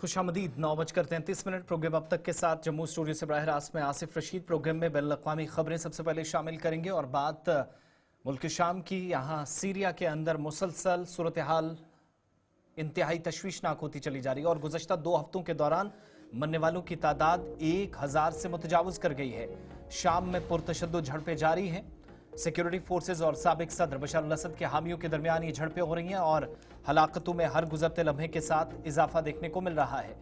खुशामदीद 9:33 programme अब तक के साथ जम्मू स्टूडियो से बराह रास्त में आसिफ रशीद। प्रोग्राम में बैनुल अक़वामी खबरें सबसे पहले शामिल करेंगे और बात मुल्क शाम की। यहाँ सीरिया के अंदर मुसलसल सूरत हाल इंतहाई तशवीशनाक होती चली जा रही है और गुज़श्ता 2 हफ्तों के दौरान मरने वालों की तादाद 1000 से मुतजावज कर गई है। शाम में पुरतशद्दुद झड़पें जारी हैं। सिक्योरिटी फोर्सेज और साबिक सदर बशर अल असद के हामियों के दरमियान ये झड़पें हो रही हैं और हलाकतों में हर गुजरते लम्हे के साथ इजाफा देखने को मिल रहा है।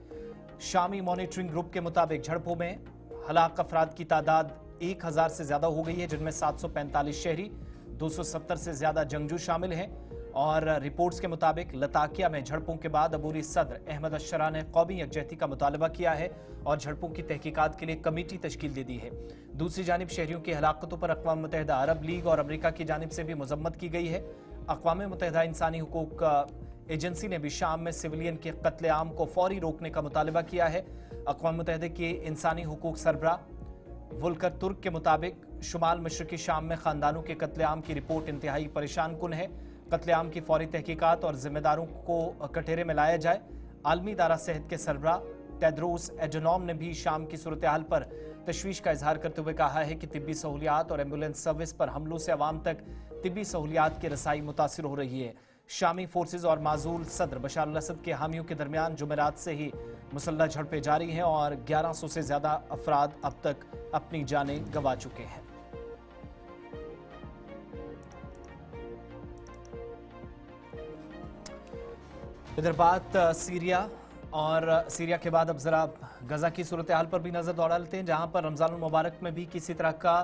शामी मॉनिटरिंग ग्रुप के मुताबिक झड़पों में हलाक अफराद की तादाद 1000 से ज्यादा हो गई है, जिनमें 745 शहरी, 270 से ज्यादा जंगजू शामिल हैं। और रिपोर्ट्स के मुताबिक लताकिया में झड़पों के बाद अबूरी सदर अहमद अशरा ने कौमी यकजहती का मुतालबा किया है और झड़पों की तहकीकात के लिए कमेटी तश्कील दे दी है। दूसरी जानिब शहरियों की हलाकतों पर अक़वाम मुत्तहिदा अरब लीग और अमरीका की जानिब से भी मजम्मत की गई है। अक़वाम मुत्तहिदा इंसानी हुकूक एजेंसी ने भी शाम में सिविलियन के कत्लेआम को फौरी रोकने का मुतालबा किया है। अक़वाम मुत्तहिदा के इंसानी हुकूक सरबरा वुल्कर तुर्क के मुताबिक शुमाल मशरकी शाम में खानदानों के कत्लेआम की रिपोर्ट इंतहाई परेशान कुन है। कत्लेआम की फौरी तहकीकात और जिम्मेदारों को कटहरे में लाया जाए। आलमी इदारा सेहत के सरबरा टेड्रोस एडनॉम ने भी शाम की सूरत हाल पर तशवीश का इजहार करते हुए कहा है कि तिब्बी सहूलियात और एम्बुलेंस सर्विस पर हमलों से अवाम तक तिब्बी सहूलियात की रसाई मुतासिर हो रही है। शामी फोर्सेज और माजूल सदर बशर अल असद के हामियों के दरमियान जुमेरात से ही मुसल्लह झड़पें जारी हैं और 1100 से ज्यादा अफराद अब तक अपनी जानें गंवा चुके हैं। इधर बात सीरिया और सीरिया के बाद अब जरा गजा की सूरत हाल पर भी नजर दौड़ा लेते हैं, जहां पर रमजान मुबारक में भी किसी तरह का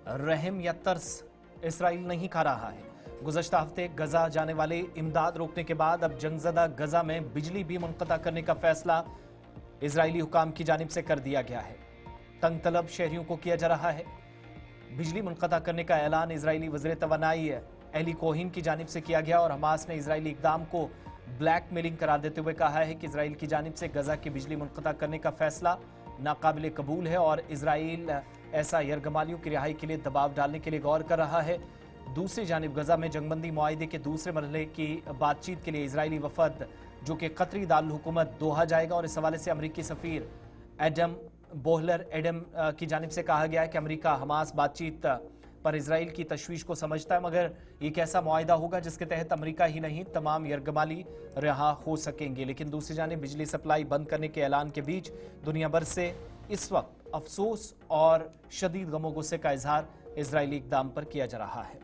रहम या तरस इसराइल नहीं खा रहा है। गुज़श्ता हफ्ते गजा जाने वाले इमदाद रोकने के बाद अब जंगजदा गजा में बिजली भी मुनक़ता करने का फैसला इजरायली हुकाम की जानिब से कर दिया गया है। तंग तलब शहरियों को किया जा रहा है। बिजली मुनक़ता करने का ऐलान इजरायली वज़ीर तवानाई एली कोहिन की जानिब से किया गया और हमास ने इजरायली इक़दाम को ब्लैकमेलिंग करार देते हुए कहा है कि इजराइल की जानिब से गजा की बिजली मुनक़ता करने का फैसला नाकाबिल कबूल है और इजराइल ऐसा यरगमालियों की रिहाई के लिए दबाव डालने के लिए गौर कर रहा है। दूसरी जानिब गजा में जंगबंदी मुआहिदे के दूसरे मरहले की बातचीत के लिए इजरायली वफद जो कि कतरी दारुल हुकूमत दोहा जाएगा और इस हवाले से अमरीकी सफ़ीर एडम बोहलर एडम की जानिब से कहा गया है कि अमरीका हमास बातचीत पर इजराइल की तशवीश को समझता है, मगर एक ऐसा मुआहिदा होगा जिसके तहत अमरीका ही नहीं तमाम यरगमाली रिहा हो सकेंगे। लेकिन दूसरी जानिब बिजली सप्लाई बंद करने के ऐलान के बीच दुनिया भर से इस वक्त अफसोस और शदीद गमो गुस्से का इजहार इजरायली इक़दाम पर किया जा रहा है।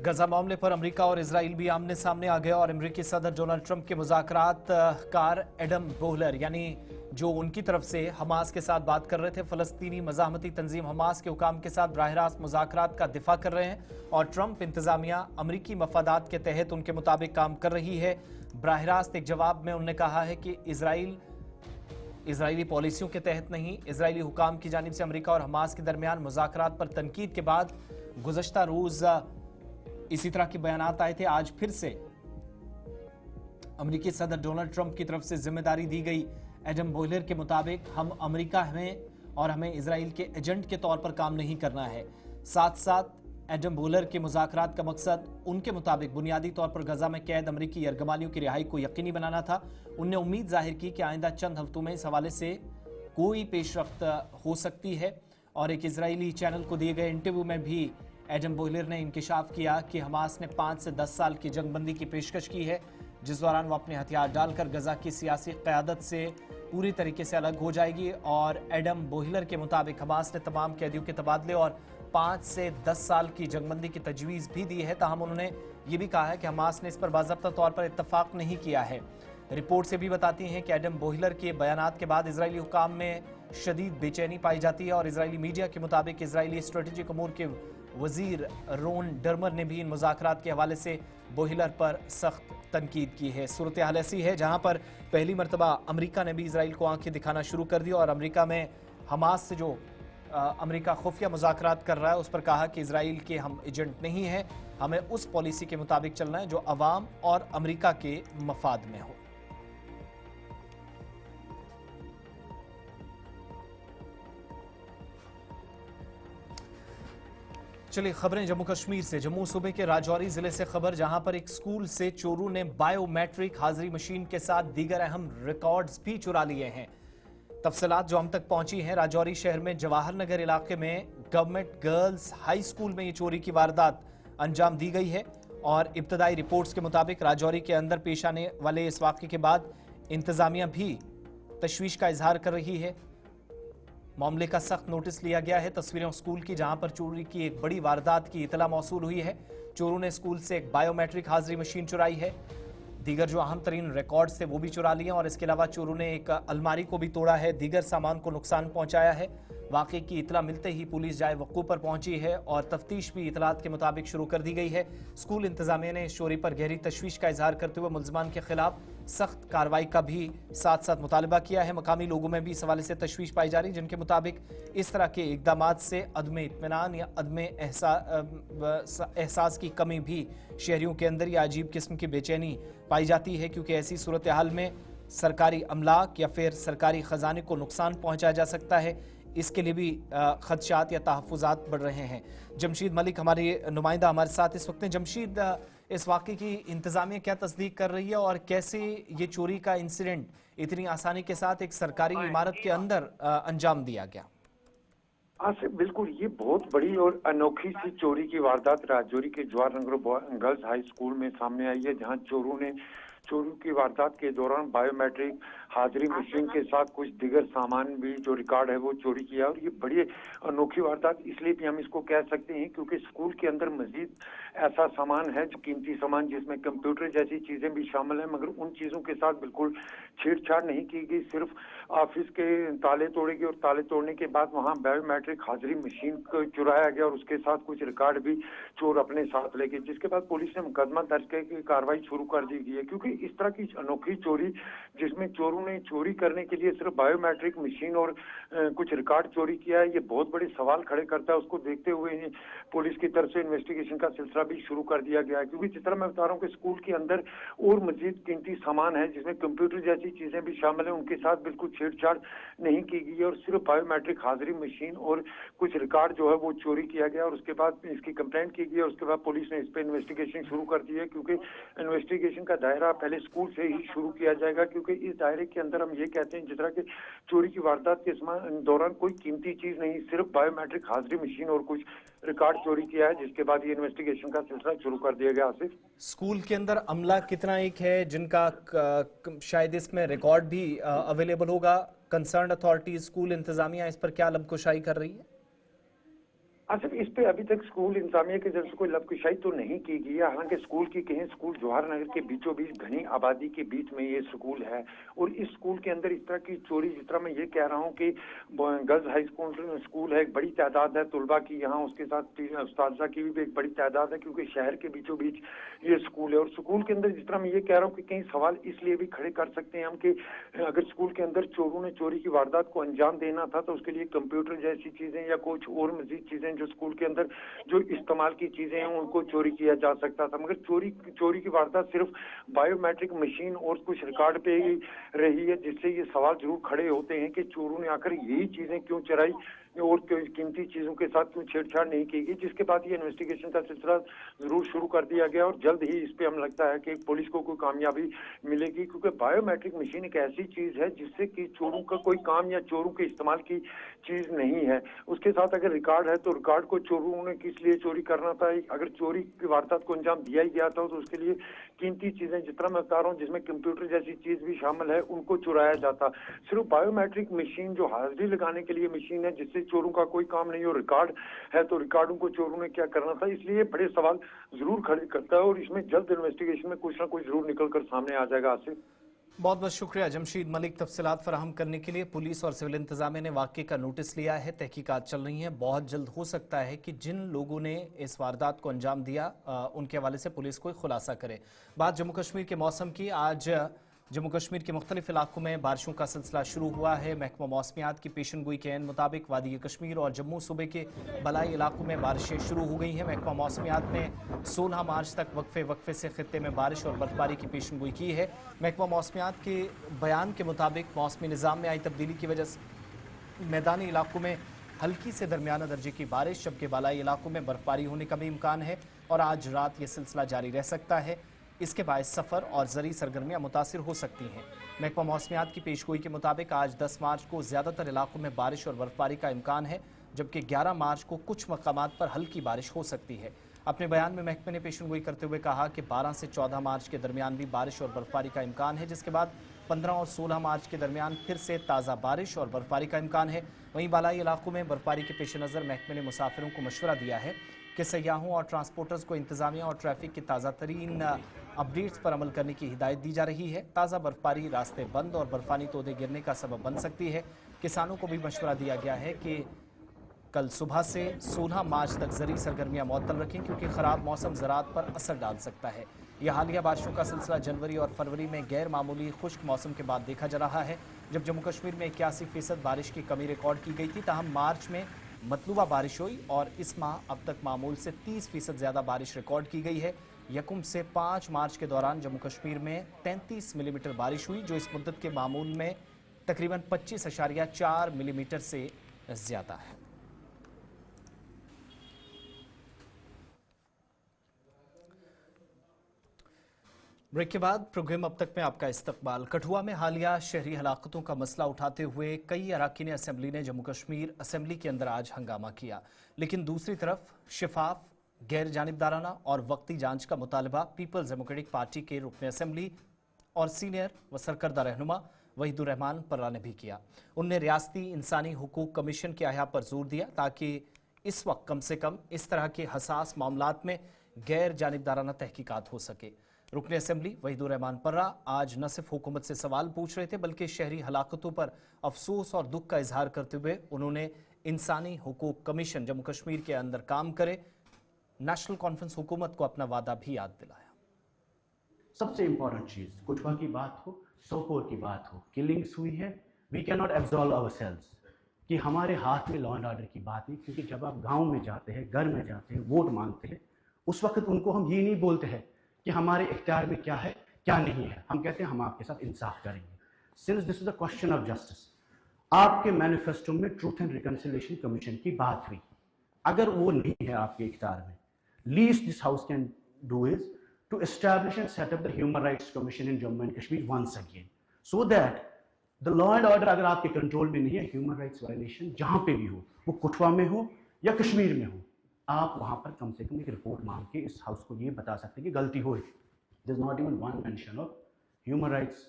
गजा मामले पर अमरीका और इजराइल भी आमने सामने आ गया और अमरीकी सदर डोनाल्ड ट्रंप के मुज़ाकरात कार एडम बोहलर यानी जो उनकी तरफ से हमास के साथ बात कर रहे थे, फ़लस्तीनी मज़ाहमती तंजीम हमास के हुकाम के साथ बराह रास्त मुज़ाकरात का दिफा कर रहे हैं और ट्रंप इंतज़ामिया अमरीकी मफादात के तहत उनके मुताबिक काम कर रही है। बराह रास्त एक जवाब में उन्होंने कहा है कि इजरायली पॉलिसियों के तहत नहीं, इजरायली हुकाम की जानिब से अमरीका और हमास के दरमियान मुज़ाकरात पर तनकीद के बाद गुज़श्ता रोज़ इसी तरह के बयानात आए थे। आज फिर से अमरीकी सदर डोनाल्ड ट्रंप की तरफ से जिम्मेदारी दी गई। एडम बोहलर के मुताबिक हम अमरीका हमें इजराइल के एजेंट के तौर पर काम नहीं करना है। साथ साथ एडम बोहलर के मुज़ाकरात का मकसद उनके मुताबिक बुनियादी तौर पर गजा में कैद अमरीकी यरगमालियों की रिहाई को यकीनी बनाना था। उनने उम्मीद जाहिर की कि आइंदा चंद हफ्तों में इस हवाले से कोई पेशरफ्त हो सकती है और एक इजरायली चैनल को दिए गए इंटरव्यू में भी एडम बोहलर ने इंकिशाफ किया कि हमास ने 5 से 10 साल की जंगबंदी की पेशकश की है, जिस दौरान वो अपने हथियार डालकर गजा की सियासी क़यादत से पूरी तरीके से अलग हो जाएगी। और एडम बोहलर के मुताबिक हमास ने तमाम कैदियों के तबादले और 5 से 10 साल की जंगबंदी की तजवीज़ भी दी है। ताहम उन्होंने ये भी कहा है कि हमास ने इस पर बाज़ाब्ता तौर पर इत्तफाक नहीं किया है। रिपोर्ट से भी बताती हैं कि एडम बोहलर के बयानात के बाद इजरायली हुकाम में शदीद बेचैनी पाई जाती है और इजरायली मीडिया के मुताबिक इजरायली स्ट्रेटेजिक अमूर के वजीर रोन डर्मर ने भी इन मुज़ाकरात के हवाले से बोहलर पर सख्त तनकीद की है। सूरत हाल ऐसी है जहां पर पहली मरतबा अमरीका ने भी इजराइल को आंखें दिखाना शुरू कर दी और अमरीका में हमास से जो अमरीका खुफिया मुज़ाकरात कर रहा है उस पर कहा कि इजराइल के हम एजेंट नहीं हैं, हमें उस पॉलिसी के मुताबिक चलना है जो अवाम और अमरीका के मफाद में हो। चलिए खबरें जम्मू कश्मीर से। जम्मू सूबे के राजौरी जिले से खबर, जहां पर एक स्कूल से चोरों ने बायोमेट्रिक हाजिरी मशीन के साथ दीगर अहम रिकॉर्ड्स भी चुरा लिए हैं। तफसीलात जो हम तक पहुंची हैं, राजौरी शहर में जवाहर नगर इलाके में गवर्नमेंट गर्ल्स हाई स्कूल में ये चोरी की वारदात अंजाम दी गई है और इब्तदाई रिपोर्ट्स के मुताबिक राजौरी के अंदर पेश आने वाले इस वाक़े के बाद इंतजामिया भी तशवीश का इजहार कर रही है। मामले का सख्त नोटिस लिया गया है। तस्वीरें स्कूल की, जहां पर चोरी की एक बड़ी वारदात की इतला मौसूल हुई है। चोरों ने स्कूल से एक बायोमेट्रिक हाजिरी मशीन चुराई है, दीगर जो अहम तरीन रिकॉर्ड थे वो भी चुरा लिए और इसके अलावा चोरों ने एक अलमारी को भी तोड़ा है, दीगर सामान को नुकसान पहुंचाया है। वाकई की इतला मिलते ही पुलिस जाए वक़ूफ़ पर पहुंची है और तफ्तीश भी इतलात के मुताबिक शुरू कर दी गई है। स्कूल इंतजामिया ने इस चोरी पर गहरी तशवीश का इजहार करते हुए मुलजमान के खिलाफ सख्त कार्रवाई का भी साथ साथ मुतालबा किया है। मकामी लोगों में भी इस हवाले से तशवीश पाई जा रही, जिनके मुताबिक इस तरह के इकदाम से अदम इत्मीनान या अदम एहसास की कमी भी शहरियों के अंदर या अजीब किस्म की बेचैनी पाई जाती है, क्योंकि ऐसी सूरत हाल में सरकारी अमलाक या फिर सरकारी ख़जाने को नुकसान पहुंचाया जा सकता है। इसके लिए भी खदशात या तहफ़्फ़ुज़ात बढ़ रहे हैं। जमशीद मलिक हमारे नुमाइंदा हमारे साथ इस वक्त हैं। जमशीद, इस वाक़े की इंतज़ामिया क्या तस्दीक कर रही है और कैसे ये चोरी का इंसिडेंट इतनी आसानी के साथ एक सरकारी इमारत के अंदर अंजाम दिया गया? आसिफ, बिल्कुल ये बहुत बड़ी और अनोखी सी चोरी की वारदात राजौरी के Jawahar Nagar girls high school में सामने आई है, जहां चोरों ने चोरी की वारदात के दौरान बायोमेट्रिक हाजिरी मशीन के साथ कुछ दिगर सामान भी जो रिकॉर्ड है वो चोरी किया। और ये बड़ी अनोखी वारदात इसलिए भी हम इसको कह सकते हैं क्योंकि स्कूल के अंदर मजीद ऐसा सामान है, जो कीमती सामान जिसमें कंप्यूटर जैसी चीजें भी शामिल हैं, मगर उन चीजों के साथ बिल्कुल छेड़छाड़ नहीं की गई। सिर्फ ऑफिस के ताले तोड़े गए और ताले तोड़ने के बाद वहां बायोमेट्रिक हाजिरी मशीन को चुराया गया और उसके साथ कुछ रिकॉर्ड भी चोर अपने साथ ले गए, जिसके बाद पुलिस ने मुकदमा दर्ज करके कार्रवाई शुरू कर दी गई है। क्योंकि इस तरह की अनोखी चोरी जिसमें चोरों ने चोरी करने के लिए सिर्फ बायोमेट्रिक मशीन और कुछ रिकॉर्ड चोरी किया है, ये बहुत बड़े सवाल खड़े करता है। उसको देखते हुए पुलिस की तरफ से इन्वेस्टिगेशन का सिलसिला भी शुरू कर दिया गया है। क्योंकि जिस तरह मैं बता रहा हूँ कि स्कूल के अंदर और मजीद कीमती सामान है जिसमें कंप्यूटर जैसी चीजें भी शामिल है, उनके साथ बिल्कुल छेड़छाड़ नहीं की गई है और सिर्फ बायोमेट्रिक हाजिरी मशीन और कुछ रिकॉर्ड जो है वो चोरी किया गया और उसके बाद इसकी कंप्लेंट की गई और उसके बाद पुलिस ने इस पर इन्वेस्टिगेशन शुरू कर दी है। क्योंकि इन्वेस्टिगेशन का दायरा पहले स्कूल से ही शुरू किया जाएगा, क्योंकि इस दायरे के अंदर हम ये कहते हैं जिस तरह के चोरी की वारदात के दौरान कोई कीमती चीज नहीं, सिर्फ बायोमेट्रिक हाजिरी मशीन और कुछ रिकॉर्ड चोरी किया है, जिसके बाद ये इन्वेस्टिगेशन का सिलसिला शुरू कर दिया गया। आसिफ, स्कूल के अंदर अमला कितना एक है जिनका शायद इसमें रिकॉर्ड भी अवेलेबल होगा? कंसर्न अथॉरिटीज, स्कूल इंतजामिया इस पर क्या लबकुशाई कर रही है? सिर्फ इस पे अभी तक स्कूल इंतजामिया की तरफ से कोई लबकुशाई तो नहीं की गई है। हालांकि स्कूल की कहें, स्कूल जवाहर नगर के बीचों बीच घनी आबादी के बीच में ये स्कूल है और इस स्कूल के अंदर इस तरह की चोरी, जिस तरह मैं ये कह रहा हूँ कि गर्ल्स हाई स्कूल है, एक बड़ी तादाद है तुलबा की, यहाँ उसके साथ उस्ताजा की भी एक बड़ी तादाद है, क्योंकि शहर के बीचों बीच ये स्कूल है। और स्कूल के अंदर जिस तरह मैं ये कह रहा हूँ कि कई सवाल इसलिए भी खड़े कर सकते हैं हम कि अगर स्कूल के अंदर चोरों ने चोरी की वारदात को अंजाम देना था तो उसके लिए कंप्यूटर जैसी चीजें या कुछ और मजीद चीजें जो स्कूल के अंदर जो इस्तेमाल की चीजें हैं उनको चोरी किया जा सकता था। मगर चोरी की वारदात सिर्फ बायोमेट्रिक मशीन और कुछ रिकॉर्ड पे ही रही है, जिससे ये सवाल जरूर खड़े होते हैं कि चोरों ने आखिर यही चीजें क्यों चुराई और कीमती चीजों के साथ क्यों छेड़छाड़ नहीं की गई, जिसके बाद ये इन्वेस्टिगेशन का सिलसिला जरूर शुरू कर दिया गया और जल्द ही इस पे हम लगता है कि पुलिस को कोई कामयाबी मिलेगी। क्योंकि बायोमेट्रिक मशीन एक ऐसी चीज है जिससे कि चोरों का कोई काम या चोरों के इस्तेमाल की चीज नहीं है। उसके साथ अगर रिकॉर्ड है तो रिकॉर्ड को चोरों ने किस लिए चोरी करना था? अगर चोरी की वारदात को अंजाम दिया ही गया था तो उसके लिए कीमती चीजें, जिस तरह मैं बता रहा हूँ जिसमें कंप्यूटर जैसी चीज भी शामिल है, उनको चुराया जाता। सिर्फ बायोमेट्रिक मशीन जो हाजिरी लगाने के लिए मशीन है, जिससे चोरों का कोई काम नहीं, और रिकॉर्ड है तो रिकॉर्डों को चोरों ने क्या करना था? इसलिए बड़े सवाल जरूर खड़े करता है और इसमें जल्द इन्वेस्टिगेशन में कुछ ना कुछ जरूर निकल कर सामने आ जाएगा। आसिफ, बहुत बहुत शुक्रिया जमशीद मलिक तफसीलात फराहम करने के लिए। पुलिस और सिविल इंतजामिया ने वाक़े का नोटिस लिया है, तहकीकात चल रही है। बहुत जल्द हो सकता है कि जिन लोगों ने इस वारदात को अंजाम दिया उनके हवाले से पुलिस कोई खुलासा करे। बात जम्मू कश्मीर के मौसम की। आज जम्मू कश्मीर के मुख्तलिफ इलाकों में बारिशों का सिलसिला शुरू हुआ है। महकमा मौसमियात की पेशन गोई के मुताबिक वादी कश्मीर और जम्मू सूबे के बलाई इलाकों में बारिशें शुरू हो गई हैं। महकमा मौसमियात ने 16 मार्च तक वक्फे से खित्ते में बारिश और बर्फबारी की पेशन गोई की है। महकमा मौसमियात के बयान के मुताबिक मौसमी निज़ाम में आई तब्दीली की वजह से मैदानी इलाकों में हल्की से दरमियाना दर्जे की बारिश, जबकि बालाई इलाकों में बर्फबारी होने का भी इम्कान है और आज रात ये सिलसिला जारी रह सकता है। इसके बायस सफ़र और ज़रूरी सरगर्मियां मुतासिर हो सकती हैं। महकमा मौसमियात की पेशगोई के मुताबिक आज 10 मार्च को ज़्यादातर इलाकों में बारिश और बर्फबारी का इम्कान है, जबकि 11 मार्च को कुछ मकामात पर हल्की बारिश हो सकती है। अपने बयान में महकमे ने पेशगोई करते हुए कहा कि 12 से 14 मार्च के दरमियान भी बारिश और बर्फबारी का इम्कान है, जिसके बाद 15 और 16 मार्च के दरमियान फिर से ताज़ा बारिश और बर्फबारी का इम्कान है। वहीं बालाई इलाकों में बर्फबारी के पेश नज़र महकमे ने मुसाफिरों को मशवरा दिया है कि सयाहों और ट्रांसपोर्टर्स को इंतजामिया और ट्रैफिक की ताज़ा तरीन अपडेट्स पर अमल करने की हिदायत दी जा रही है। ताज़ा बर्फबारी रास्ते बंद और बर्फानी तोदे गिरने का सबब बन सकती है। किसानों को भी मशवरा दिया गया है कि कल सुबह से 16 मार्च तक ज़रूरी सरगर्मियां मुअत्तल रखें, क्योंकि ख़राब मौसम ज़राअत पर असर डाल सकता है। यह हालिया बारिशों का सिलसिला जनवरी और फरवरी में गैर मामूली खुश्क मौसम के बाद देखा जा रहा है, जब जम्मू कश्मीर में 81% बारिश की कमी रिकॉर्ड की गई थी। ताहम मार्च में मतलूबा बारिश हुई और इस माह अब तक मामूल से 30% ज़्यादा बारिश रिकॉर्ड की गई है। यकुम से 5 मार्च के दौरान जम्मू कश्मीर में 33 मिलीमीटर बारिश हुई, जो इस मुद्दत के मामूल में तकरीबन 25.4 मिलीमीटर से ज़्यादा है। ब्रेक के बाद प्रोग्राम अब तक में आपका इस्तकबाल। कठुआ में हालिया शहरी हलाकतों का मसला उठाते हुए कई अरकान असम्बली ने जम्मू कश्मीर असम्बली के अंदर आज हंगामा किया, लेकिन दूसरी तरफ शफाफ, गैर जानिबदाराना और वक्ती जांच का मुतालबा पीपल्स डेमोक्रेटिक पार्टी के रुकन असम्बली और सीनियर व सरकर्दा रहनुमा वहीदुर रहमान पर्रा ने भी किया। उनने रियासती इंसानी हुकूक कमीशन के अहया पर जोर दिया ताकि इस वक्त कम से कम इस तरह के हसास मामलात में गैर जानिबदाराना तहकीकात हो सके। रुकन असम्बली वहीदुर रहमान पर्रा आज न सिर्फ हुकूमत से सवाल पूछ रहे थे, बल्कि शहरी हलाकतों पर अफसोस और दुख का इजहार करते हुए उन्होंने इंसानी हुकूक कमीशन जम्मू कश्मीर के अंदर काम करे, नेशनल कॉन्फ्रेंस हुकूमत को अपना वादा भी याद दिलाया। सबसे इंपॉर्टेंट चीज, कठुआ की बात हो, सोपोर की बात हो, किलिंग्स हुई है, we can not absolve ourselves कि हमारे हाथ में लॉ एंड ऑर्डर की बात नहीं, क्योंकि जब आप गांव में जाते हैं, घर में जाते हैं, वोट मांगते हैं, उस वक्त उनको हम ये नहीं बोलते हैं कि हमारे इख्तियार में क्या है क्या नहीं है। हम कहते हैं हम आपके साथ इंसाफ करेंगे। Since this is a question of justice, आपके मैनिफेस्टो में ट्रूथ एंड रिकंसिलिएशन कमीशन की बात हुई, अगर वो नहीं है आपके इख्तियार में, least this house can do is to establish and set up the human rights commission in Jammu and Kashmir once again, so that the law and order अगर आपके कंट्रोल में नहीं है, ह्यूमन राइट्स वायलेशन जहां पे भी हो, वो कठुआ में हो या कश्मीर में हो, आप वहां पर कम से कम एक रिपोर्ट मांग के इस हाउस को ये बता सकते हैं कि गलती हुई। There is not even one mention of human rights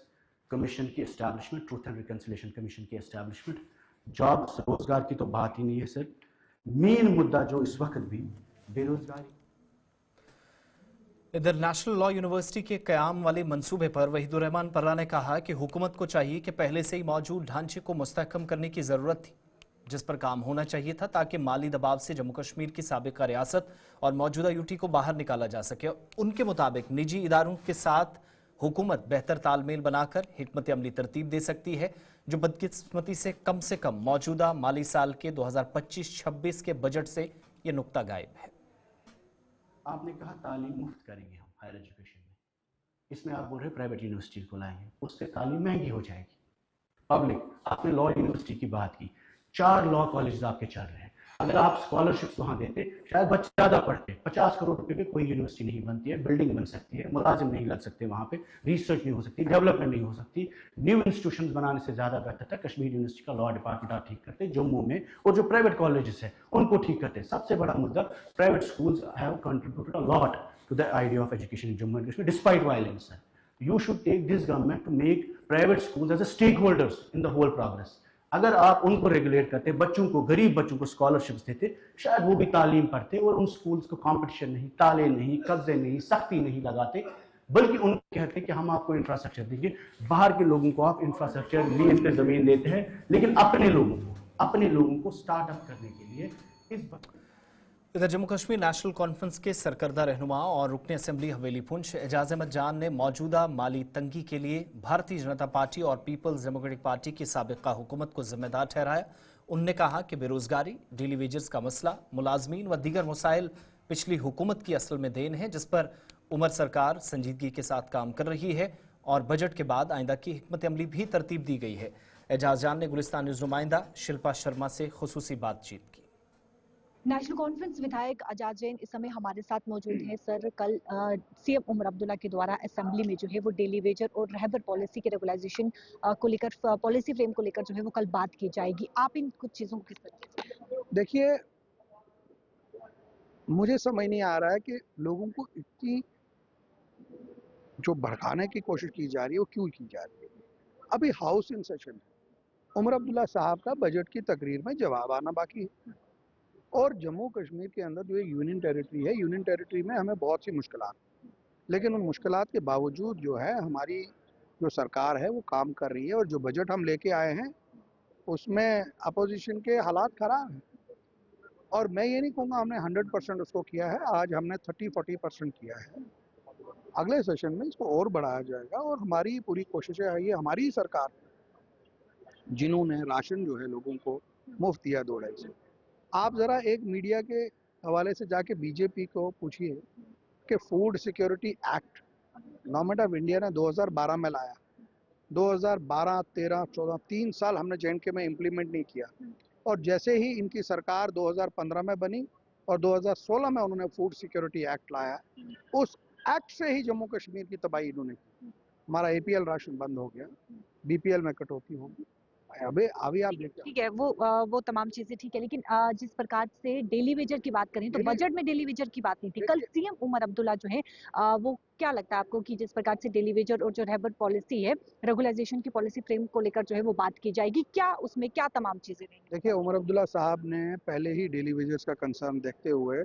commission की establishment, truth and reconciliation commission की एस्टैब्लिशमेंट, जॉब रोजगार की तो बात ही नहीं है सर। मेन मुद्दा जो इस वक्त भी बेरोजगारी। इधर नेशनल लॉ यूनिवर्सिटी के क़याम वाले मंसूबे पर वहीदुर रहमान पर्रा ने कहा कि हुकूमत को चाहिए कि पहले से ही मौजूद ढांचे को मुस्तहकम करने की ज़रूरत थी, जिस पर काम होना चाहिए था, ताकि माली दबाव से जम्मू कश्मीर की साबिका रियासत और मौजूदा यूटी को बाहर निकाला जा सके। उनके मुताबिक निजी इदारों के साथ हुकूमत बेहतर तालमेल बनाकर हिकमत अमली तरतीब दे सकती है, जो बदकिस्मती से कम मौजूदा माली साल के 2025-26 के बजट से ये नुक्ता गायब है। आपने कहा तालीम मुफ्त करेंगे हम हायर एजुकेशन में, इसमें आप बोल रहे प्राइवेट यूनिवर्सिटी को लाएंगे, उससे तालीम महंगी हो जाएगी। पब्लिक, आपने लॉ यूनिवर्सिटी की बात की, 4 लॉ कॉलेज आपके चल रहे हैं, अगर आप स्कॉलरशिप्स वहां देते शायद बच्चे ज्यादा पढ़ते। 50 करोड़ रुपए पे कोई यूनिवर्सिटी नहीं बनती है, बिल्डिंग बन सकती है, मुलाजिम नहीं लग सकते वहां पे, रिसर्च नहीं हो सकती, डेवलपमेंट नहीं हो सकती। न्यू इंस्टीट्यूशन बनाने से ज्यादा बेहतर था कश्मीर यूनिवर्सिटी का लॉ डिपार्टमेंट आप ठीक करते जम्मू में, और जो प्राइवेट कॉलेजेस है उनको ठीक करते। सबसे बड़ा मुद्दा, private schools have contributed a lot to the idea of education in Jammu and Kashmir despite violence. You should take this government to make private schools as a stake holders in the whole progress. अगर आप उनको regulate करते, बच्चों को, गरीब बच्चों को scholarships देते, शायद वो भी तालीम पढ़ते और उन स्कूल्स को कंपटीशन नहीं, ताले नहीं, कब्जे नहीं, सख्ती नहीं लगाते, बल्कि उनको कहते कि हम आपको इंफ्रास्ट्रक्चर देंगे। बाहर के लोगों को आप इंफ्रास्ट्रक्चर लीज पे जमीन देते हैं, लेकिन अपने लोगों को स्टार्टअप करने के लिए इस इधर जम्मू कश्मीर नेशनल कॉन्फ्रेंस के सरकर्दा रहनुमा और रुकन असम्बली हवेली पुंछ एजाज अहमद जान ने मौजूदा माली तंगी के लिए भारतीय जनता पार्टी और पीपल्स डेमोक्रेटिक पार्टी की साबिका हुकूमत को जिम्मेदार ठहराया। उन्होंने कहा कि बेरोजगारी, डेली वेजेस का मसला, मुलाजमीन व दीगर मसाइल पिछली हुकूमत की असल में देन है, जिस पर उमर सरकार संजीदगी के साथ काम कर रही है और बजट के बाद आइंदा की हिकमत अमली भी तरतीब दी गई है। एजाज जान ने गुलिस्तान न्यूज नुमाइंदा शिल्पा शर्मा से खुसूसी बातचीत की। नेशनल कॉन्फ्रेंस विधायक एजाज जैन इस समय हमारे साथ मौजूद हैं। सर, कल सीएम उमर अब्दुल्ला के द्वारा असेंबली में जो है वो डेली वेजर और रहबर पॉलिसी के रेगुलाइजेशन को लेकर, पॉलिसी फ्रेम को लेकर जो है वो कल बात की जाएगी। आप इन कुछ चीजों को किस तरह? देखिए, मुझे समझ नहीं आ रहा है कि लोगों को इतनी जो भड़काने की कोशिश की जा रही है वो क्यों की जा रही है। अभी हाउस इन सेशन है, उमर अब्दुल्ला साहब का बजट की तकरीर में जवाब आना बाकी है। और जम्मू कश्मीर के अंदर जो यूनियन टेरिटरी है, यूनियन टेरिटरी में हमें बहुत सी मुश्किलात, लेकिन उन मुश्किलात के बावजूद जो है हमारी जो सरकार है वो काम कर रही है। और जो बजट हम लेके आए हैं उसमें अपोजिशन के हालात खराब हैं। और मैं ये नहीं कहूँगा हमने 100% उसको किया है, आज हमने 30-40% किया है। अगले सेशन में इसको और बढ़ाया जाएगा और हमारी पूरी कोशिश है, ये हमारी सरकार जिन्होंने राशन जो है लोगों को मुफ्त दिया 2-2.5 से। आप ज़रा एक मीडिया के हवाले से जाके बीजेपी को पूछिए कि food security act government of India ने 2012 में लाया, 2012, 13, 14 3 साल हमने जे.एंड.के में इम्प्लीमेंट नहीं किया। और जैसे ही इनकी सरकार 2015 में बनी और 2016 में उन्होंने फूड सिक्योरिटी एक्ट लाया, उस एक्ट से ही जम्मू कश्मीर की तबाही इन्होंने की। हमारा APL राशन बंद हो गया, BPL में कटौती होगी। अभी आप देखते ठीक है, वो तमाम चीजें ठीक है, लेकिन जिस प्रकार से डेली वेजर की बात करें तो बजट में डेली वेजर की बात नहीं थी। कल सीएम उमर अब्दुल्ला जो है वो क्या लगता है आपको कि जिस प्रकार से डेली वेजर और जो रहबर पॉलिसी है, रेगुलाइजेशन की पॉलिसी फ्रेम को लेकर जो है वो बात की जाएगी, क्या उसमें क्या तमाम चीजें रहेंगी? देखिए, उमर अब्दुल्ला साहब ने पहले ही डेली वेजर्स का कंसर्न देखते हुए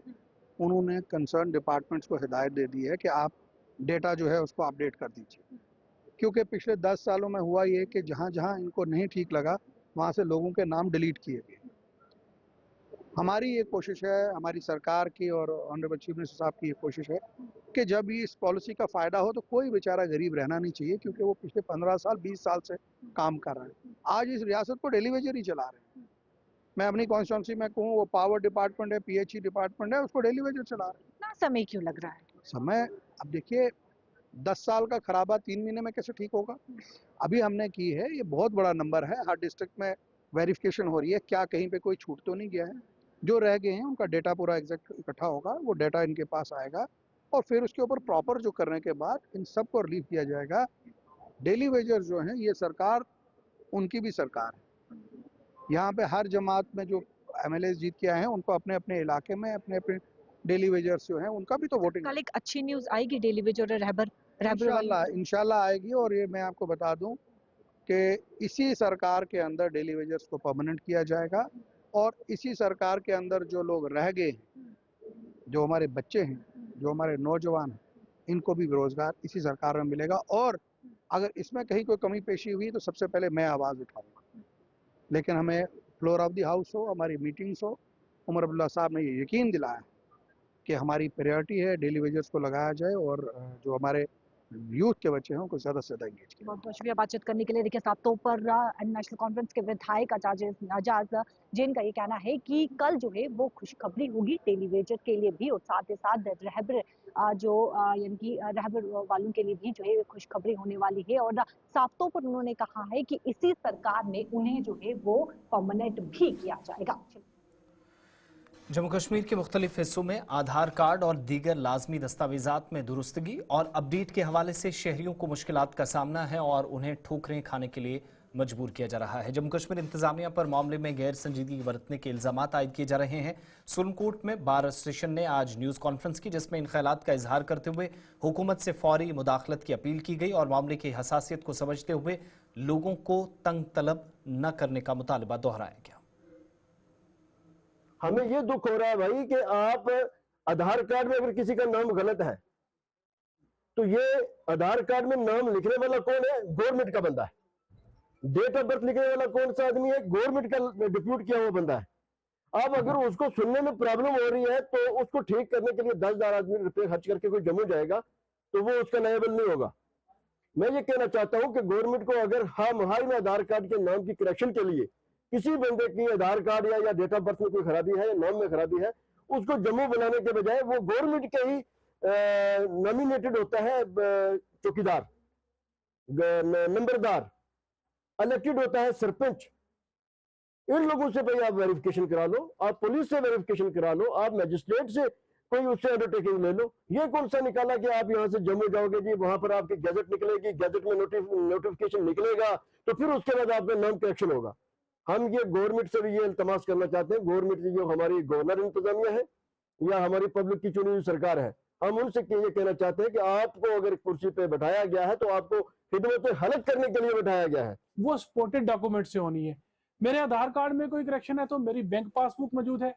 उन्होंने कंसर्न डिपार्टमेंट्स को हिदायत दे दी है कि आप डेटा जो है उसको अपडेट कर दीजिए। क्योंकि पिछले 10 सालों में हुआ ये कि जहाँ जहाँ इनको नहीं ठीक लगा वहाँ से लोगों के नाम डिलीट किए गए। हमारी ये कोशिश है, हमारी सरकार की और ऑनरेबल चीफ मिनिस्टर साहब की ये कोशिश है कि जब इस पॉलिसी का फ़ायदा हो तो कोई बेचारा गरीब रहना नहीं चाहिए, क्योंकि वो पिछले 15 साल 20 साल से काम कर रहे हैं। आज इस रियासत को डेली वेजर ही चला रहे हैं। मैं अपनी कॉन्स्टिट्यूंसी में कहूँ, वो पावर डिपार्टमेंट है, PHE डिपार्टमेंट है, उसको डेली वेजर चला रहे हैं। इतना समय क्यों लग रहा है? समय, अब देखिए 10 साल का खराबा 3 महीने में कैसे ठीक होगा। अभी हमने की है, ये बहुत बड़ा नंबर है, हर डिस्ट्रिक्ट में वेरिफिकेशन हो रही है, क्या कहीं पे कोई छूट तो नहीं गया है। जो रह गए हैं उनका डेटा पूरा एग्जैक्ट इकट्ठा होगा, वो डेटा इनके पास आएगा और फिर उसके ऊपर प्रॉपर जो करने के बाद इन सबको रिलीफ दिया जाएगा। डेली वेजर जो हैं, ये सरकार उनकी भी सरकार है। यहाँ पे हर जमात में जो MLA जीत के आए हैं उनको अपने अपने इलाके में अपने अपने डेली वेजर्स जो हैं उनका भी तो वोटिंग। कल एक अच्छी न्यूज आएगी डेली वेजर और रहबर इंशाल्लाह आएगी। और ये मैं आपको बता दूं कि इसी सरकार के अंदर डेली वेजर्स को परमानेंट किया जाएगा और इसी सरकार के अंदर जो लोग रह गए, जो हमारे बच्चे हैं, जो हमारे नौजवान हैं, इनको भी रोजगार इसी सरकार में मिलेगा। और अगर इसमें कहीं कोई कमी पेशी हुई तो सबसे पहले मैं आवाज़ उठाऊंगा। लेकिन हमें फ्लोर ऑफ द हाउस हो, हमारी मीटिंग्स हो, उमर अब्दुल्ला साहब ने ये यकीन दिलाया कि हमारी प्रायोरिटी है डेली वेजर्स को लगाया जाए और जो हमारे यूथ के बच्चे हैं उनको ज़्यादा से ज़्यादा इंगेज किया। बहुत बहुत शुक्रिया बातचीत करने के लिए। देखिए, साफ तौर पर नेशनल कॉन्फ्रेंस के विधायक एजाज जैन का ये कहना है कि कल जो है वो खुशखबरी होगी डेली वेजर के लिए भी और साथ ही साथ रहबर यानी कि रहबर वालों के लिए भी जो है खुशखबरी होने वाली है। और साफ तौर पर उन्होंने कहा है कि इसी सरकार में उन्हें जो है वो परमानेंट भी किया जाएगा। जम्मू कश्मीर के मुख्तलिफ हिस्सों में आधार कार्ड और दीगर लाजमी दस्तावेजात में दुरुस्तगी और अपडेट के हवाले से शहरियों को मुश्किलात का सामना है और उन्हें ठोकरें खाने के लिए मजबूर किया जा रहा है। जम्मू कश्मीर इंतजामिया पर मामले में गैर संजीदगी बरतने के इल्जामात आयद किए जा रहे हैं। सुप्रीम कोर्ट में बार एसोसिएशन ने आज न्यूज़ कॉन्फ्रेंस की, जिसमें इन ख्यालात का इजहार करते हुए हुकूमत से फौरी मुदाखलत की अपील की गई और मामले की हसासियत को समझते हुए लोगों को तंग तलब न करने का मुतालबा दोहराया गया। हमें ये दुख हो रहा है भाई कि आप आधार कार्ड में अगर किसी का नाम गलत है तो ये आधार कार्ड में नाम लिखने वाला कौन है? गवर्नमेंट का बंदा है। डेट ऑफ बर्थ लिखने वाला कौन सा आदमी है? गवर्नमेंट का डिप्यूट किया हुआ बंदा है। अब अगर उसको सुनने में प्रॉब्लम हो रही है तो उसको ठीक करने के लिए 10,000 आदमी रुपये खर्च करके कोई जम्मू जाएगा तो वो उसका लायबल नहीं होगा। मैं ये कहना चाहता हूं कि गवर्नमेंट को अगर हाल में आधार कार्ड के नाम की करेक्शन के लिए किसी बंदे की आधार कार्ड या डेट ऑफ बर्थ में कोई खराबी है या नाम में खराबी है, उसको जम्मू बनाने के बजाय वो गवर्नमेंट के ही नॉमिनेटेड होता है चौकीदार, नंबरदार, इलेक्टेड होता है सरपंच। इन लोगों से भाई आप वेरिफिकेशन करा लो, आप पुलिस से वेरिफिकेशन करा लो, आप मैजिस्ट्रेट से कोई उससे अंडरटेकिंग ले लो। ये कौन सा निकाला कि आप यहाँ से जम्मू जाओगे जी, वहां पर आपकी गैजेट निकलेगी, गैजेट में नोटिफिकेशन निकलेगा, तो फिर उसके बाद आपका नाम करेक्शन होगा। हम ये गवर्नमेंट से भी ये इल्तमास करना चाहते हैं, गवर्नमेंट की जो हमारी गवर्नर इंतजामिया है या हमारी पब्लिक की चुनी हुई सरकार है, हम उनसे ये कहना चाहते हैं कि आपको अगर कुर्सी पे बैठाया गया है तो आपको खिदमत हलक करने के लिए बैठाया गया है। वो सपोर्टेड डॉक्यूमेंट से होनी है। मेरे आधार कार्ड में कोई करेक्शन है तो मेरी बैंक पासबुक मौजूद है,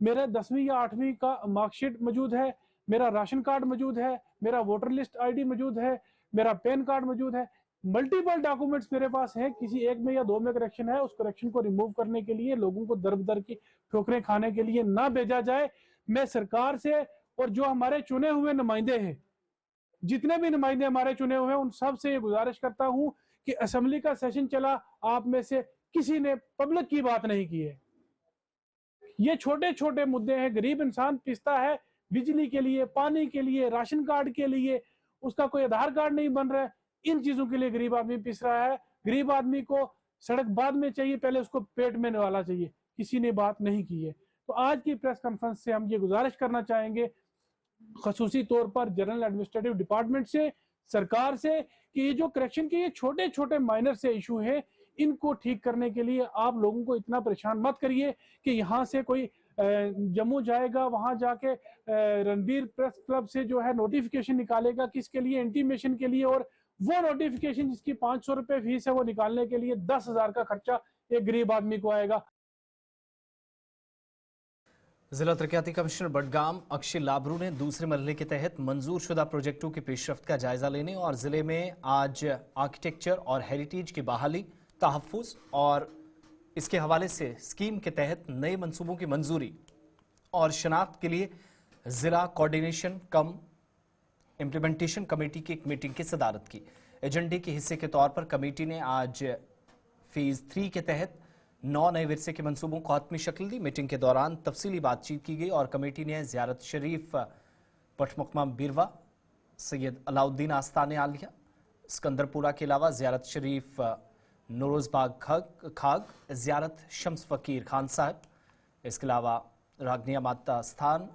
मेरे 10वीं या 8वीं का मार्कशीट मौजूद है, मेरा राशन कार्ड मौजूद है, मेरा वोटर लिस्ट आईडी मौजूद है, मेरा पैन कार्ड मौजूद है। मल्टीपल डॉक्यूमेंट्स मेरे पास है। किसी एक में या दो में करेक्शन है, उस करेक्शन को रिमूव करने के लिए लोगों को दर बदर की ठोकरें खाने के लिए ना भेजा जाए। मैं सरकार से और जो हमारे चुने हुए नुमाइंदे हैं, जितने भी नुमाइंदे हमारे चुने हुए हैं, उन सब से ये गुजारिश करता हूं कि असेंबली का सेशन चला, आप में से किसी ने पब्लिक की बात नहीं की है। ये छोटे छोटे मुद्दे हैं। गरीब इंसान पिसता है बिजली के लिए, पानी के लिए, राशन कार्ड के लिए, उसका कोई आधार कार्ड नहीं बन रहा है। इन चीजों के लिए गरीब आदमी पिस रहा है। गरीब आदमी को सड़क बाद में चाहिए, पहले उसको पेट में निवाला चाहिए। किसी ने बात नहीं की है। तो आज की प्रेस कॉन्फ्रेंस से हम ये गुजारिश करना चाहेंगे खसूसी तौर पर जनरल एडमिनिस्ट्रेटिव डिपार्टमेंट से, सरकार से, कि ये जो करेक्शन के ये छोटे छोटे माइनर से इशू हैं, इनको ठीक करने के लिए आप लोगों को इतना परेशान मत करिए कि यहाँ से कोई जम्मू जाएगा, वहां जाके रणबीर प्रेस क्लब से जो है नोटिफिकेशन निकालेगा, किसके लिए, इंटीमेशन के लिए, और वो नोटिफिकेशन जिसकी 500 रुपए फीस है वो निकालने के लिए 10,000 का खर्चा एक गरीब आदमी को आएगा। जिला तरक्याती कमिश्नर बडगाम अक्षय लाबरू ने दूसरे मरहले के तहत मंजूर शुदा प्रोजेक्टों की पेशरफ्त का जायजा लेने और जिले में आज आर्किटेक्चर और हेरिटेज की बहाली, तहफ्फुज और इसके हवाले से स्कीम के तहत नए मंसूबों की मंजूरी और शनाख्त के लिए जिला कोऑर्डिनेशन कम इम्प्लीमेंटेशन कमेटी की एक मीटिंग की सदारत की। एजेंडे के हिस्से के तौर पर कमेटी ने आज फेज 3 के तहत 9 नए विरसे के मंसूबों को हतमी शक्ल दी। मीटिंग के दौरान तफसीली बातचीत की गई और कमेटी ने ज़ियारत शरीफ पठमुकमा बीरवा, सैयद अलाउद्दीन आस्ताने आलिया, सिकंदरपुरा के अलावा ज़ियारत शरीफ नूरोज़बाग खाग, ज़ियारत शम्स फ़कीर खान साहब, इसके अलावा रागनिया माता स्थान,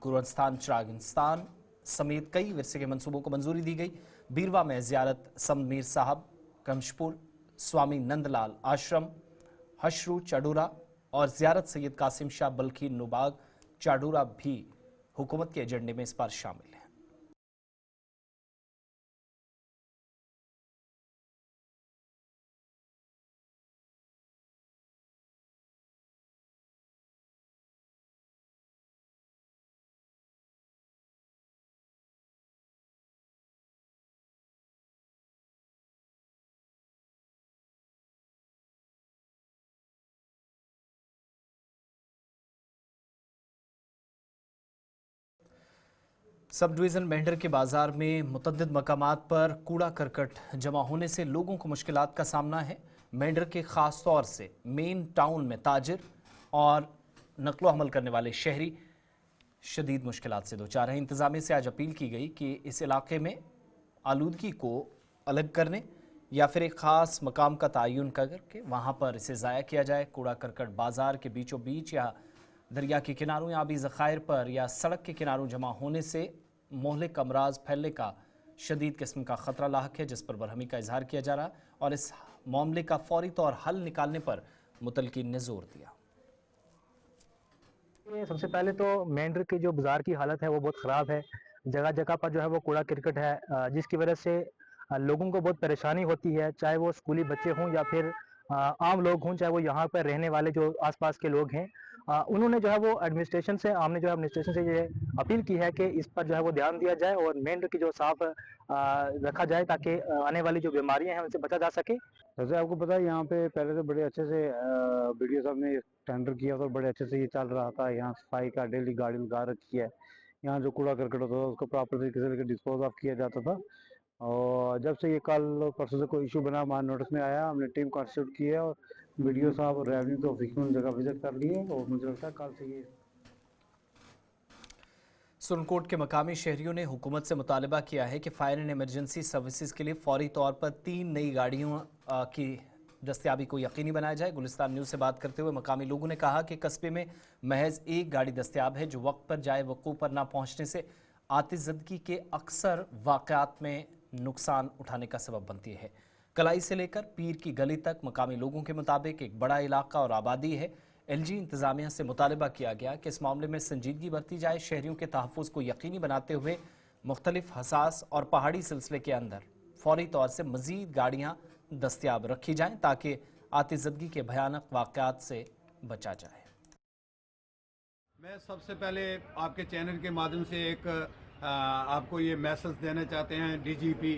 गुरस्थान चिरागस्तान समेत कई विरसे के मंसूबों को मंजूरी दी गई। बीरवा में ज़ियारत सममीर साहब कमशपुर, स्वामी नंदलाल आश्रम, हशरू चाडूरा और ज़ियारत सैयद कासिम शाह बल्खी नुबाग चाडूरा भी हुकूमत के एजेंडे में इस बार शामिल है। सब डिवीज़न मेंढर के बाजार में मुतअद्दिद मकामात पर कूड़ा करकट जमा होने से लोगों को मुश्किलात का सामना है। मेंढर के ख़ास तौर से मेन टाउन में ताजिर और नकलो हमल करने वाले शहरी शदीद मुश्किलात से दो चार हैं। इंतज़ामिया से आज अपील की गई कि इस इलाके में आलूदगी को अलग करने या फिर एक ख़ास मकाम का तयन करके वहाँ पर इसे ज़ाया किया जाए। कूड़ा करकट बाज़ार के बीचों बीच या दरिया के किनारों या आबी ज़खायर पर या सड़क के किनारों जमा होने से मोहलिक अमराज फैलने का शदीद किस्म का ख़तरा लाहक है, जिस पर बरहमी का इजहार किया जा रहा है और इस मामले का फौरी तौर हल निकालने पर मुतलकीन ने जोर दिया। सबसे पहले तो मेंढर की जो बाजार की हालत है वो बहुत ख़राब है। जगह जगह पर जो है वो कूड़ा करकट है, जिसकी वजह से लोगों को बहुत परेशानी होती है, चाहे वो स्कूली बच्चे हों या फिर आम लोग हों, चाहे वो यहाँ पर रहने वाले जो आसपास के लोग हैं। उन्होंने जो है वो एडमिनिस्ट्रेशन से, हमने जो है एडमिनिस्ट्रेशन से ये अपील की है कि इस पर जो है वो ध्यान दिया जाए और मेंढर की जो साफ रखा जाए ताकि आने वाली जो बीमारियां हैं उनसे बचा जा सके। जैसे आपको पता है यहाँ पे पहले तो बड़े अच्छे से बीडीओ साहब ने टेंडर किया था, बड़े अच्छे से ये चल रहा था। यहाँ सफाई का डेली गाड़ी लगा रखी है, यहाँ जो कूड़ा करकट होता था उसको प्रॉपर तरीके से डिस्पोज ऑफ किया जाता था। और जब से ये कल परसों से कोई इशू बना, हमारे नोटिस में आया, हमने टीम कॉन्स्टिट्यूट की है और बीडीओ साहब और रेवेन्यू के ऑफिस में जगह विजिट कर लिए और मुझे लगता है कल से ये सुरनकोट के मकामी शहरियों ने हुकूमत से मुतालबा किया है कि फायर एंड इमरजेंसी सर्विसेज के लिए फौरी तौर पर 3 नई गाड़ियों की दस्तयाबी को यकीनी बनाया जाए। गुलिस्तान न्यूज़ से बात करते हुए मकामी लोगों ने कहा कि कस्बे में महज एक गाड़ी दस्तयाब है जो वक्त पर जाए वकूफ़ पर ना पहुँचने से आतिज़दगी के अक्सर वाक़यात में नुकसान उठाने का सबब बनती है। कलाई से लेकर पीर की गली तक मकामी लोगों के मुताबिक एक बड़ा इलाका और आबादी है। एलजी इंतजामिया से मुतालबा किया गया कि इस मामले में संजीदगी बरती जाए। शहरियों के तहफ़्फ़ुज़ को यकीनी बनाते हुए मुख्तलिफ हसास और पहाड़ी सिलसिले के अंदर फौरी तौर से मज़ीद गाड़ियाँ दस्तयाब रखी जाएँ ताकि आतिज़दगी के भयानक वाक़यात से बचा जाए। मैं सबसे पहले आपके चैनल के माध्यम से एक आपको ये मैसेज देना चाहते हैं डीजीपी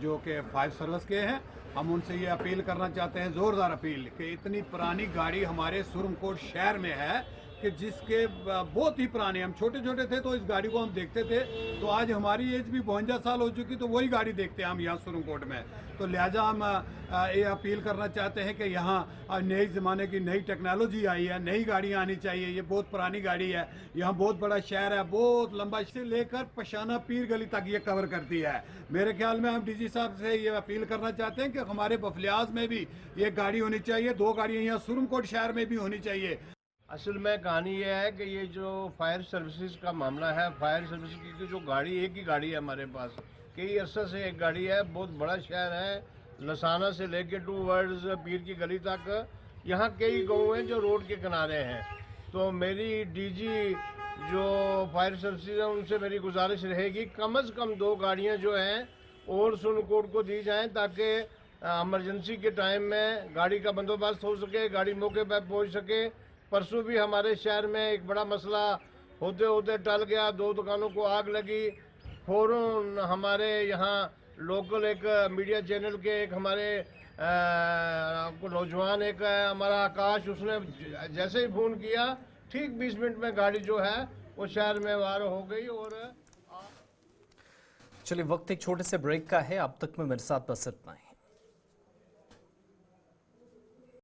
जो कि फायर सर्विस के हैं। हम उनसे ये अपील करना चाहते हैं, ज़ोरदार अपील, कि इतनी पुरानी गाड़ी हमारे सुरनकोट शहर में है कि जिसके बहुत ही पुराने, हम छोटे छोटे थे तो इस गाड़ी को हम देखते थे, तो आज हमारी एज भी 52 साल हो चुकी, तो वही गाड़ी देखते हैं हम यहाँ सुरनकोट में। तो लिहाजा हम ये अपील करना चाहते हैं कि यहाँ नए ज़माने की नई टेक्नोलॉजी आई है, नई गाड़ियाँ आनी चाहिए। ये बहुत पुरानी गाड़ी है, यहाँ बहुत बड़ा शहर है, बहुत लंबा, से लेकर पशाना पीर गली तक ये कवर करती है। मेरे ख्याल में हम डीजी साहब से ये अपील करना चाहते हैं कि हमारे बफलियाज में भी ये गाड़ी होनी चाहिए, 2 गाड़ियाँ यहाँ सुरनकोट शहर में भी होनी चाहिए। असल में कहानी ये है कि ये जो फायर सर्विसेज का मामला है, फायर सर्विस की जो गाड़ी, एक ही गाड़ी है हमारे पास, कई अरसे से एक गाड़ी है। बहुत बड़ा शहर है, लसाना से लेके टूवर्ड्स पीर की गली तक यहाँ कई गाँव हैं जो रोड के किनारे हैं। तो मेरी डीजी जो फायर सर्विसेज है उनसे मेरी गुजारिश रहेगी कम से कम 2 गाड़ियाँ जो हैं और सुरनकोट को दी जाएँ ताकि इमरजेंसी के टाइम में गाड़ी का बंदोबस्त हो सके, गाड़ी मौके पर पहुँच सके। परसों भी हमारे शहर में एक बड़ा मसला होते होते टल गया, 2 दुकानों को आग लगी। फौरन हमारे यहाँ लोकल एक मीडिया चैनल के एक हमारे नौजवान एक हमारा आकाश, उसने जैसे ही फ़ोन किया ठीक 20 मिनट में गाड़ी जो है वो शहर में वार हो गई। और चलिए वक्त एक छोटे से ब्रेक का है, अब तक में मेरे साथ बस इतना ही।